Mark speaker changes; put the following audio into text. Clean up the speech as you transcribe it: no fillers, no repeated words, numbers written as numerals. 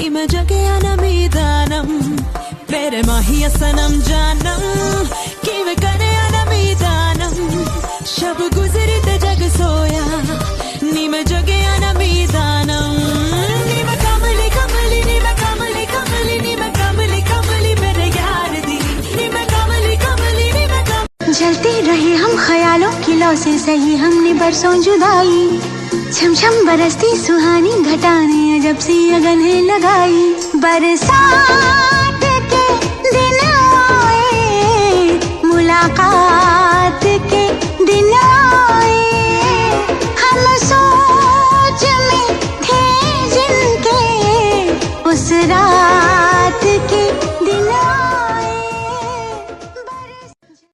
Speaker 1: नी मैं जगे अनमीदानम मेरे माहिया सनम जानम कि वे करे अनमीदानम शब गुजरी ते जग सोया नी मैं जगे अनमीदानम नी मैं कमली कमली नी मैं कमली कमली नी मैं कमली कमली मेरे यार दी नी मैं कमली कमली नी मैं
Speaker 2: जलते रहे हम ख्यालों की लौ से सही हमने बरसों जुदाई छम छम बरसती सुहानी घटाने अजब सी अगन है लगाई बरसा